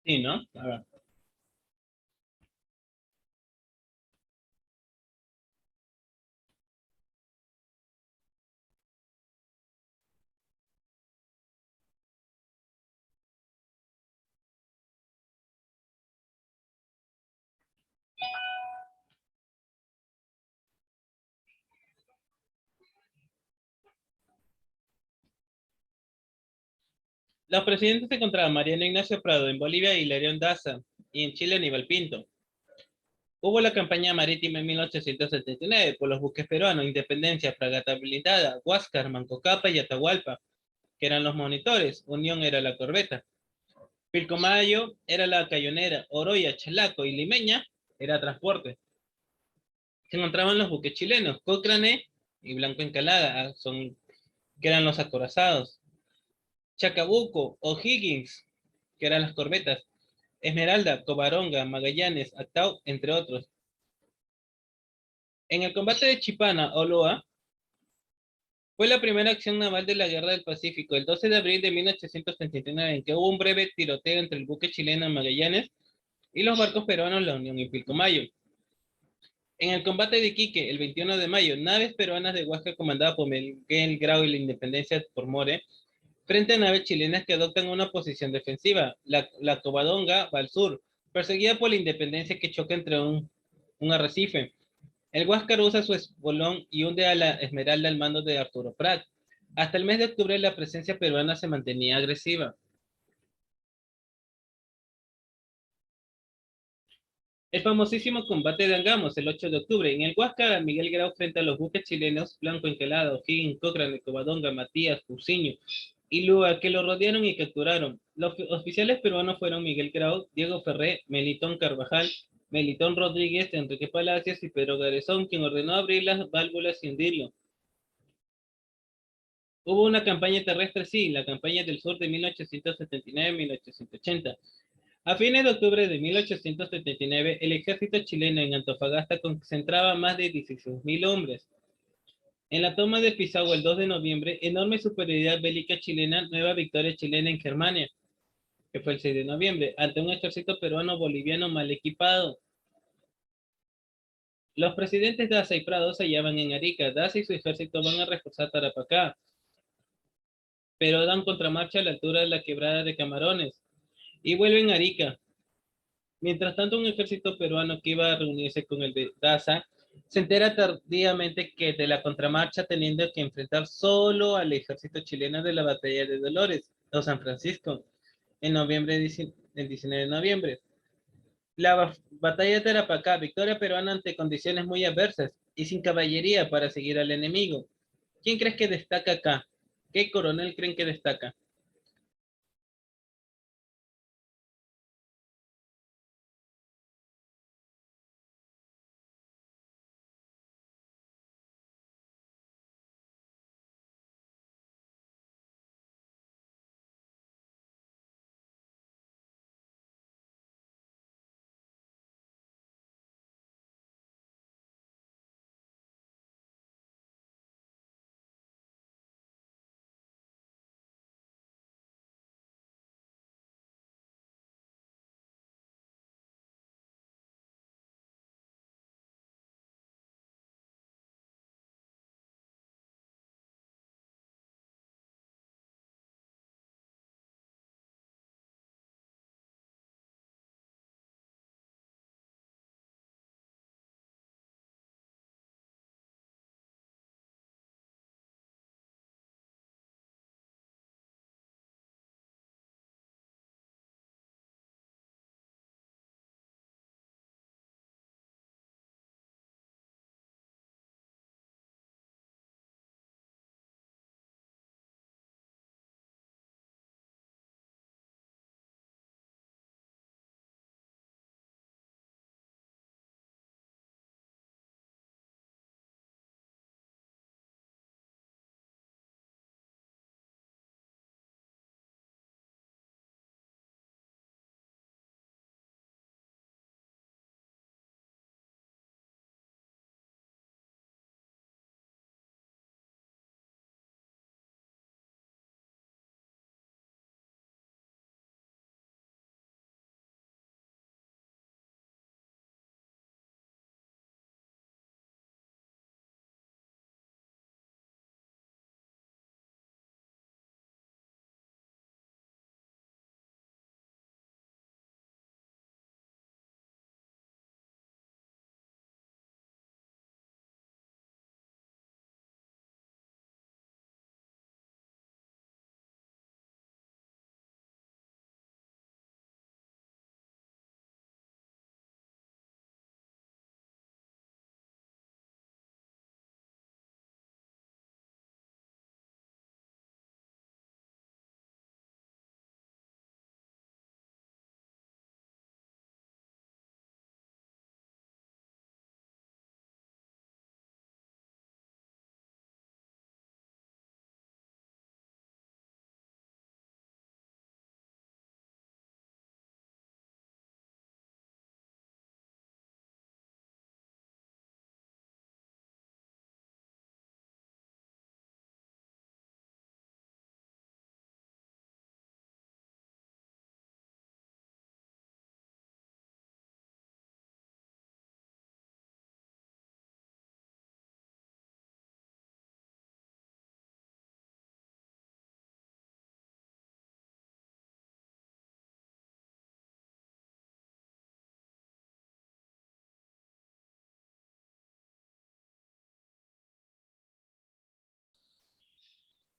Sí, ¿no? A ver. Los presidentes se encontraban Mariano Ignacio Prado en Bolivia y Hilarión Daza, y en Chile Aníbal Pinto. Hubo la campaña marítima en 1879 por los buques peruanos Independencia, Fragata Blindada, Huáscar, Mancocapa y Atahualpa, que eran los monitores. Unión era la corbeta. Pilcomayo era la cayonera. Oroya, Chalaco y Limeña era transporte. Se encontraban los buques chilenos, Cochrane y Blanco Encalada, que eran los acorazados. Chacabuco, O'Higgins, que eran las corbetas. Esmeralda, Covaronga, Magallanes, Atau, entre otros. En el combate de Chipana, Oloa, fue la primera acción naval de la Guerra del Pacífico, el 12 de abril de 1839, en que hubo un breve tiroteo entre el buque chileno Magallanes y los barcos peruanos La Unión y Pilcomayo. En el combate de Iquique, el 21 de mayo, naves peruanas de Huáscar comandadas por Miguel Grau y la Independencia por More, frente a naves chilenas que adoptan una posición defensiva. La Covadonga va al sur, perseguida por la Independencia que choca entre un arrecife. El Huáscar usa su espolón y hunde a la Esmeralda al mando de Arturo Prat. Hasta el mes de octubre la presencia peruana se mantenía agresiva. El famosísimo combate de Angamos, el 8 de octubre. En el Huáscar, Miguel Grau frente a los buques chilenos Blanco Encalado, Higgins, Cochrane, Covadonga, Matías, Cousiño y Lua, que lo rodearon y capturaron. Los oficiales peruanos fueron Miguel Grau, Diego Ferré, Melitón Carvajal, Melitón Rodríguez, Enrique Palacios y Pedro Garezón, quien ordenó abrir las válvulas y hundirlo. Hubo una campaña terrestre, sí, la campaña del sur de 1879-1880. A fines de octubre de 1879, el ejército chileno en Antofagasta concentraba más de 16.000 hombres. En la toma de Pisagua el 2 de noviembre, enorme superioridad bélica chilena, nueva victoria chilena en Germania, que fue el 6 de noviembre, ante un ejército peruano boliviano mal equipado. Los presidentes Daza y Prado se hallaban en Arica. Daza y su ejército van a reforzar Tarapacá, pero dan contramarcha a la altura de la quebrada de Camarones y vuelven a Arica. Mientras tanto, un ejército peruano que iba a reunirse con el de Daza se entera tardíamente que de la contramarcha teniendo que enfrentar solo al ejército chileno de la batalla de Dolores o San Francisco en noviembre, el 19 de noviembre. La batalla de Tarapacá, victoria peruana ante condiciones muy adversas y sin caballería para seguir al enemigo. ¿Quién crees que destaca acá? ¿Qué coronel creen que destaca?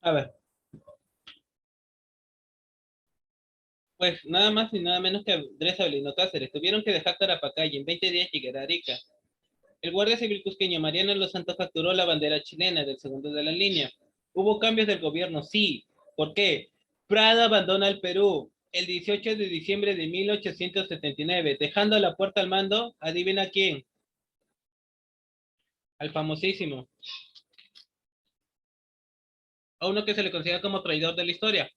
A ver, pues nada más y nada menos que Andrés Avelino Cáceres. Tuvieron que dejar Tarapacá y en 20 días llegar a Arica. El guardia civil cusqueño Mariano Los Santos capturó la bandera chilena del segundo de la línea. ¿Hubo cambios del gobierno? Sí. ¿Por qué? Prada abandona el Perú el 18 de diciembre de 1879, dejando a la puerta al mando, adivina quién, al famosísimo, a uno que se le considera como traidor de la historia.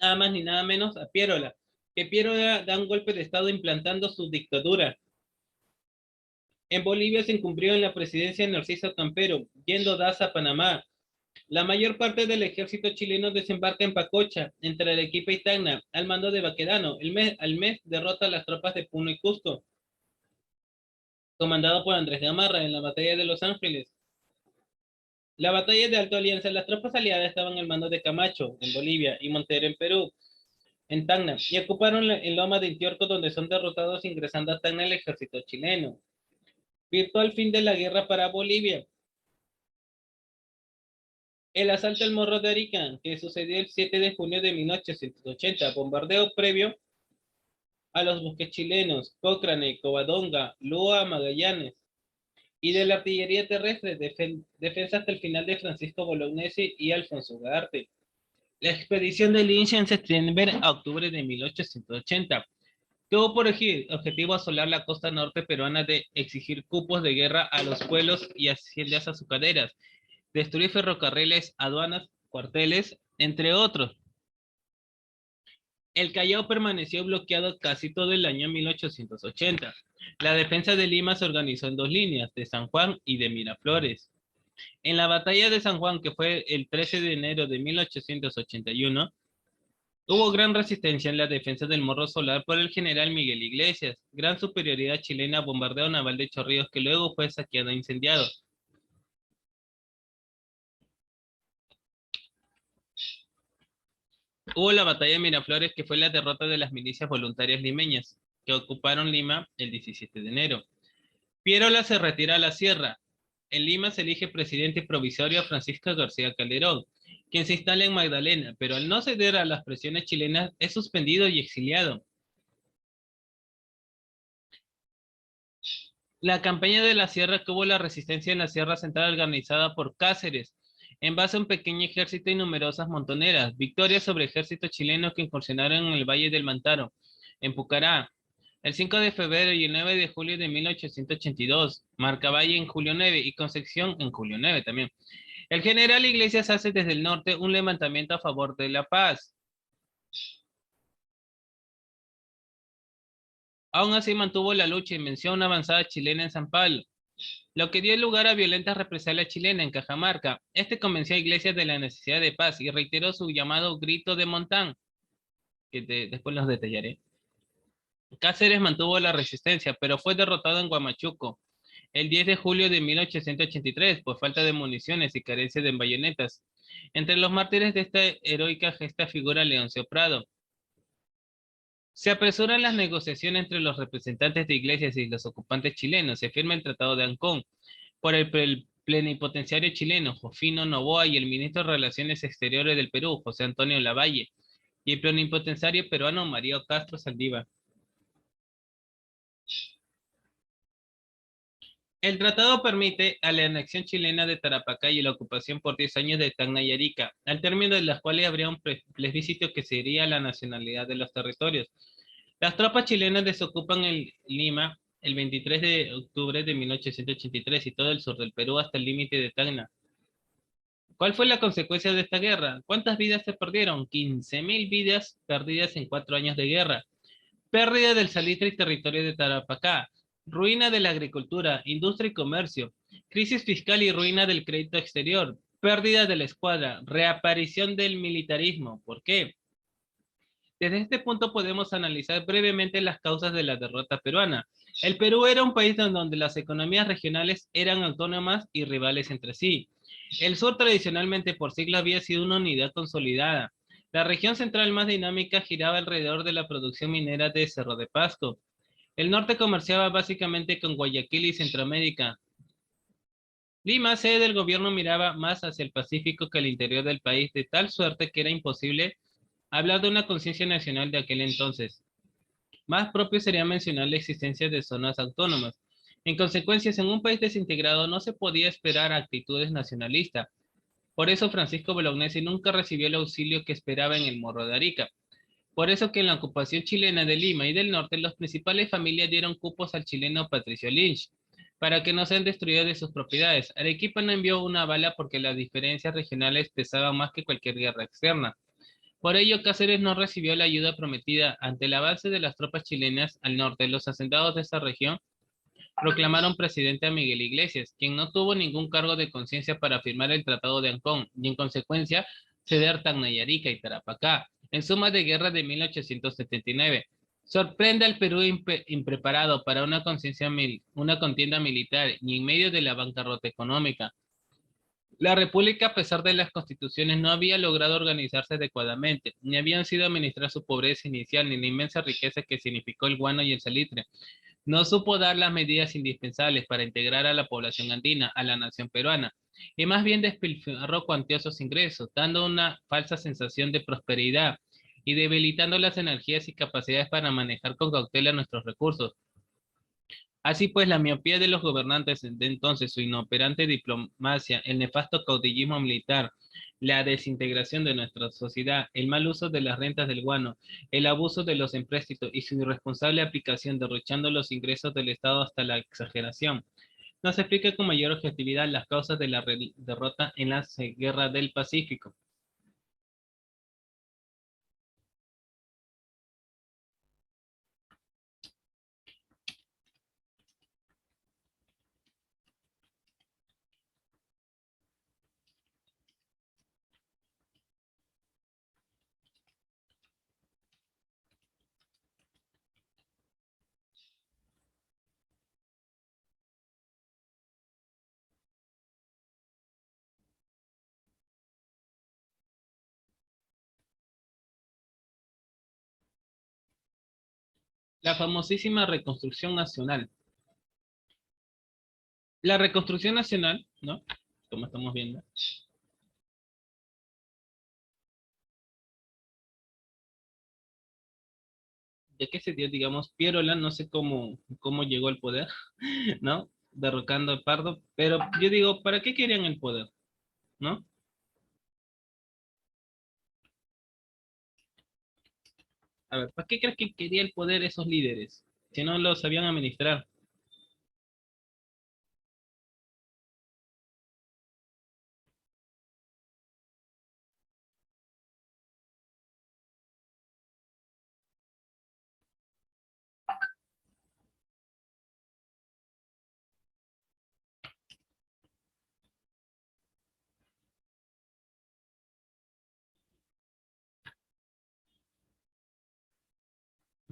Nada más ni nada menos a Piérola, que Piérola da un golpe de estado implantando su dictadura. En Bolivia se incumplió en la presidencia de Narciso Campero, yendo Daza a Panamá. La mayor parte del ejército chileno desembarca en Pacocha, entre Arequipa y Tacna, al mando de Baquedano. Al mes derrota a las tropas de Puno y Cusco, comandado por Andrés Gamarra en la batalla de Los Ángeles. La batalla de Alto Alianza, las tropas aliadas estaban al mando de Camacho, en Bolivia, y Montero, en Perú, en Tacna, y ocuparon en Loma de Intiorco, donde son derrotados ingresando a Tacna el ejército chileno. Virtual fin de la guerra para Bolivia. El asalto al Morro de Arica, que sucedió el 7 de junio de 1880, bombardeo previo a los buques chilenos, Cochrane, Covadonga, Lua, Magallanes, y de la artillería terrestre, defensa hasta el final de Francisco Bolognesi y Alfonso Ugarte. La expedición de Lynch en septiembre a octubre de 1880 tuvo por objetivo asolar la costa norte peruana de exigir cupos de guerra a los pueblos y haciendas azucareras, destruir ferrocarriles, aduanas, cuarteles, entre otros. El Callao permaneció bloqueado casi todo el año 1880. La defensa de Lima se organizó en dos líneas, de San Juan y de Miraflores. En la batalla de San Juan, que fue el 13 de enero de 1881, hubo gran resistencia en la defensa del Morro Solar por el general Miguel Iglesias, gran superioridad chilena, bombardeo naval de Chorrillos que luego fue saqueado e incendiado. Hubo la batalla de Miraflores, que fue la derrota de las milicias voluntarias limeñas, que ocuparon Lima el 17 de enero. Piérola se retira a la sierra. En Lima se elige presidente provisorio a Francisco García Calderón, quien se instala en Magdalena, pero al no ceder a las presiones chilenas es suspendido y exiliado. La campaña de la sierra, que hubo la resistencia en la Sierra Central organizada por Cáceres, en base a un pequeño ejército y numerosas montoneras. Victoria sobre ejércitos chilenos que incursionaron en el Valle del Mantaro, en Pucará, el 5 de febrero y el 9 de julio de 1882, Marcavalle en julio 9 y Concepción en julio 9 también. El general Iglesias hace desde el norte un levantamiento a favor de la paz. Aún así mantuvo la lucha y venció una avanzada chilena en San Pablo, lo que dio lugar a violentas represalias chilenas en Cajamarca. Este convenció a Iglesias de la necesidad de paz y reiteró su llamado grito de Montán, que después los detallaré. Cáceres mantuvo la resistencia, pero fue derrotado en Huamachuco el 10 de julio de 1883 por falta de municiones y carencia de bayonetas. Entre los mártires de esta heroica gesta figura Leoncio Prado. Se apresuran las negociaciones entre los representantes de Iglesias y los ocupantes chilenos. Se firma el Tratado de Ancón por el plenipotenciario chileno Josefino Noboa y el ministro de Relaciones Exteriores del Perú, José Antonio Lavalle, y el plenipotenciario peruano Mario Castro Saldívar. El tratado permite a la anexión chilena de Tarapacá y la ocupación por 10 años de Tacna y Arica, al término de las cuales habría un plebiscito que sería la nacionalidad de los territorios. Las tropas chilenas desocupan el Lima el 23 de octubre de 1883 y todo el sur del Perú hasta el límite de Tacna. ¿Cuál fue la consecuencia de esta guerra? ¿Cuántas vidas se perdieron? 15.000 vidas perdidas en 4 años de guerra. Pérdida del salitre y territorio de Tarapacá. Ruina de la agricultura, industria y comercio. Crisis fiscal y ruina del crédito exterior. Pérdida de la escuadra. Reaparición del militarismo. ¿Por qué? Desde este punto podemos analizar brevemente las causas de la derrota peruana. El Perú era un país donde las economías regionales eran autónomas y rivales entre sí. El sur tradicionalmente por siglos había sido una unidad consolidada. La región central más dinámica giraba alrededor de la producción minera de Cerro de Pasco. El norte comerciaba básicamente con Guayaquil y Centroamérica. Lima, sede del gobierno, miraba más hacia el Pacífico que al interior del país, de tal suerte que era imposible hablar de una conciencia nacional de aquel entonces. Más propio sería mencionar la existencia de zonas autónomas. En consecuencia, en un país desintegrado no se podía esperar actitudes nacionalistas. Por eso Francisco Bolognesi nunca recibió el auxilio que esperaba en el Morro de Arica. Por eso que en la ocupación chilena de Lima y del norte, las principales familias dieron cupos al chileno Patricio Lynch para que no sean destruidas de sus propiedades. Arequipa no envió una bala porque las diferencias regionales pesaban más que cualquier guerra externa. Por ello, Cáceres no recibió la ayuda prometida. Ante el avance de las tropas chilenas al norte. Los hacendados de esta región proclamaron presidente a Miguel Iglesias, quien no tuvo ningún cargo de conciencia para firmar el Tratado de Ancón y en consecuencia ceder Tacna y Arica y Tarapacá, en suma de guerra de 1879. Sorprende al Perú impreparado para una contienda militar y en medio de la bancarrota económica. La República, a pesar de las constituciones, no había logrado organizarse adecuadamente, ni habían sido administrar su pobreza inicial, ni la inmensa riqueza que significó el guano y el salitre. No supo dar las medidas indispensables para integrar a la población andina a la nación peruana, y más bien despilfarró cuantiosos ingresos, dando una falsa sensación de prosperidad y debilitando las energías y capacidades para manejar con cautela nuestros recursos. Así pues, la miopía de los gobernantes de entonces, su inoperante diplomacia, el nefasto caudillismo militar, la desintegración de nuestra sociedad, el mal uso de las rentas del guano, el abuso de los empréstitos y su irresponsable aplicación derrochando los ingresos del Estado hasta la exageración, nos explica con mayor objetividad las causas de la derrota en la guerra del Pacífico. La famosísima reconstrucción nacional. La reconstrucción nacional, ¿no? Como estamos viendo, ya que se dio, digamos, Pierola, no sé cómo llegó al poder, ¿no? Derrocando a Pardo, pero yo digo, ¿para qué querían el poder? ¿No? A ver, ¿para qué crees que quería el poder esos líderes? Si no lo sabían administrar.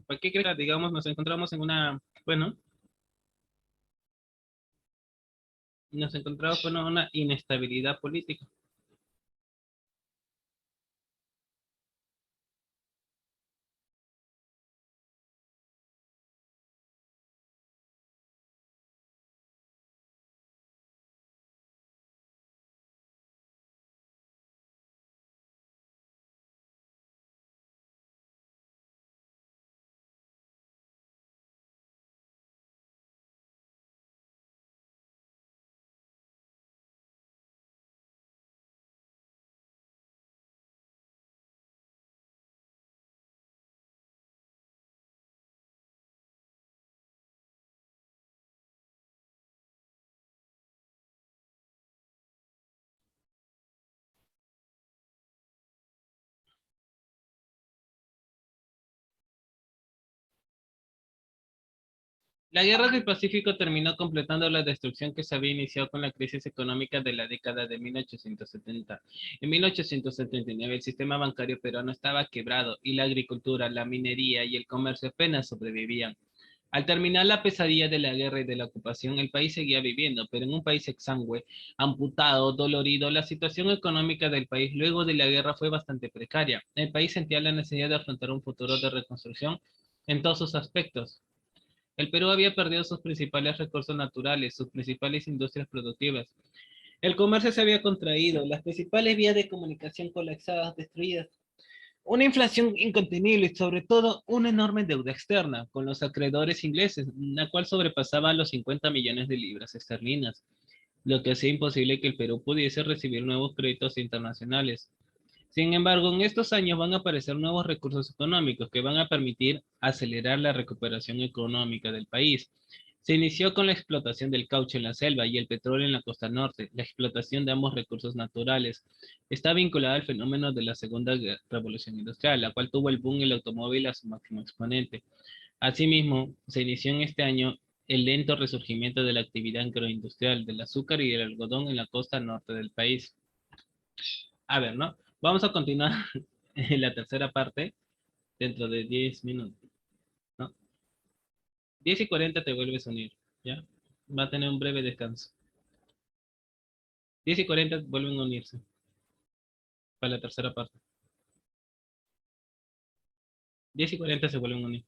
¿Para qué crees que, digamos, nos encontramos en una, bueno, nos encontramos con una inestabilidad política? La Guerra del Pacífico terminó completando la destrucción que se había iniciado con la crisis económica de la década de 1870. En 1879 el sistema bancario peruano estaba quebrado y la agricultura, la minería y el comercio apenas sobrevivían. Al terminar la pesadilla de la guerra y de la ocupación, el país seguía viviendo, pero en un país exangüe, amputado, dolorido, la situación económica del país luego de la guerra fue bastante precaria. El país sentía la necesidad de afrontar un futuro de reconstrucción en todos sus aspectos. El Perú había perdido sus principales recursos naturales, sus principales industrias productivas. El comercio se había contraído, las principales vías de comunicación colapsadas, destruidas. Una inflación incontenible y sobre todo una enorme deuda externa con los acreedores ingleses, la cual sobrepasaba los 50 millones de libras esterlinas, lo que hacía imposible que el Perú pudiese recibir nuevos créditos internacionales. Sin embargo, en estos años van a aparecer nuevos recursos económicos que van a permitir acelerar la recuperación económica del país. Se inició con la explotación del caucho en la selva y el petróleo en la costa norte. La explotación de ambos recursos naturales está vinculada al fenómeno de la revolución industrial, la cual tuvo el boom del automóvil a su máximo exponente. Asimismo, se inició en este año el lento resurgimiento de la actividad agroindustrial del azúcar y el algodón en la costa norte del país. A ver, ¿no? Vamos a continuar en la tercera parte dentro de 10 minutos, ¿no? 10:40 te vuelves a unir, ¿ya? Va a tener un breve descanso. 10:40 vuelven a unirse para la tercera parte. 10:40 se vuelven a unir.